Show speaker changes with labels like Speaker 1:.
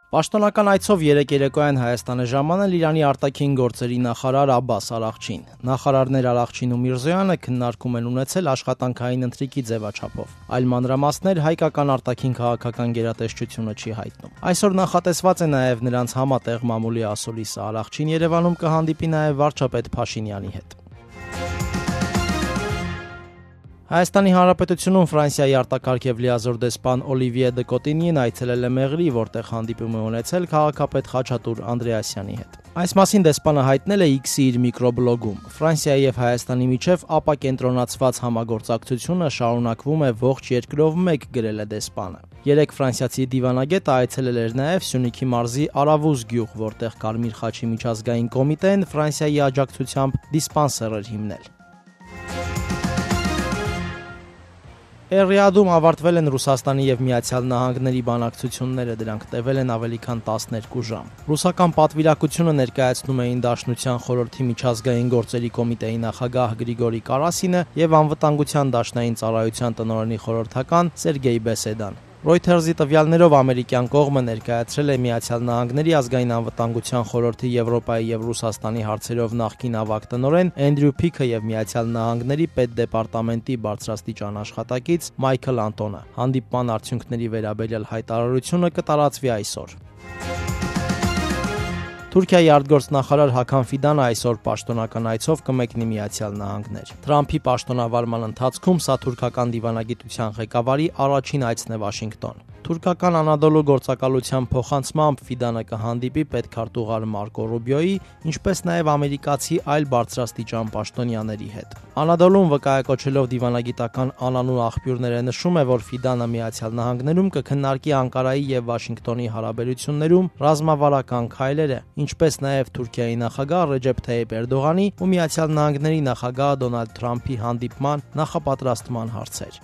Speaker 1: Պաշտոնական այցով երեկ երեկոյան Հայաստան է ժամանել Իրանի արտաքին գործերի նախարար Աբբաս Արաղչին։ Նախարարներ Արաղչին ու Միրզոյանը քննարկում են ունեցել աշխատանքային ընթրիքի ձևաչափով։ Այլ մանրամասներ հայկական արտաքին քաղաքական գերատեսչությունը չի հայտնում։ Այսօր նախատեսված է նաև նրանց համատեղ մամուլի ասուլիսը։ Արաղչին Երևանում կհանդիպի նաև վարչապետ Փաշինյանի հետ։ Հայաստանի Հանրապետությունում Ֆրանսիայի արտակարգ եւ լիազոր դեսպան Օլիվիե դե Կոտինին այցելել է Մեղրի, որտեղ հանդիպում է ունեցել քաղաքապետ Խաչատուր Անդրեասյանի հետ։ Այս մասին դեսպանը հայտնել է X-ի իր միկրոբլոգում։ Ֆրանսիայի եւ Հայաստանի միջև ապակենտրոնացված համագործակցությունը շարունակվում է ողջ երկրով մեկ, գրել է դեսպանը։ Երեք ֆրանսիացի դիվանագետը այցելել էր նաև Սյունիքի մարզի Արավուզ գյուղ, որտեղ Կարմիր խաչի միջազգային կոմիտեն Ֆրանսիայի աջակցությամբ դիսպանսեր էր հիմնել։ Ռիադում ավարտվել են Ռուսաստանի եւ Միացյալ Նահանգների բանակցությունները, դրանք տևել են ավելի քան 12 ժամ։ Ռուսական պատվիրակությունը ներկայացնում էին Դաշնության խորհրդի միջազգային գործերի կոմիտեի նախագահ Գրիգորի Կարասինը եւ անվտանգության դաշնային ծառայության տնօրենի խորհրդական Սերգեյ Բեսեդան։ Reuters-ի տվյալներով ամերիկյան կողմը ներկայացրել է Միացյալ Նահանգների ազգային անվտանգության խորհրդի Եվրոպայի եւ Ռուսաստանի հարցերով նախկին ավագ տնօրեն Էնդրյու Փիքը եւ Միացյալ Նահանգների պետդեպարտամենտի բարձրաստիճան աշխատակից Մայքլ Անտոնը։ Հանդիպման արդյունքների վերաբերյալ հայտարարությունը կտարածվի այսօր։ Թուրքիայի արտգործնախարար Հական Ֆիդանը այսօր պաշտոնական այցով կմեկնի Միացյալ Նահանգներ։ Թրամփի պաշտոնավարման ընթացքում սա թուրքական դիվանագիտության ղեկավարի առաջին այցն է Վաշինգտոն։ Թուրքական Անադոլու գործակալության փոխանցմամբ Ֆիդանը կհանդիպի պետքարտուղար Մարկո Ռուբիոյի, ինչպես նաև ամերիկացի այլ բարձրաստիճան պաշտոնյաների հետ։ Անադոլուն վկայակոչելով դիվանագիտական անանուն աղբյուրները նշում է, որ Ֆիդանը Միացյալ Նահանգներում կքննարկի Անկարայի եւ Վաշինգտոնի հարաբերություններում ռազմավարական քայլերը, ինչպես նաև Թուրքիայի նախագահ Ռեջեփ Թայիփ Էրդողանի ու Միացյալ Նահանգների նախագահ Դոնալդ Թրամփի հանդիպման նախապատրաստման հարցեր։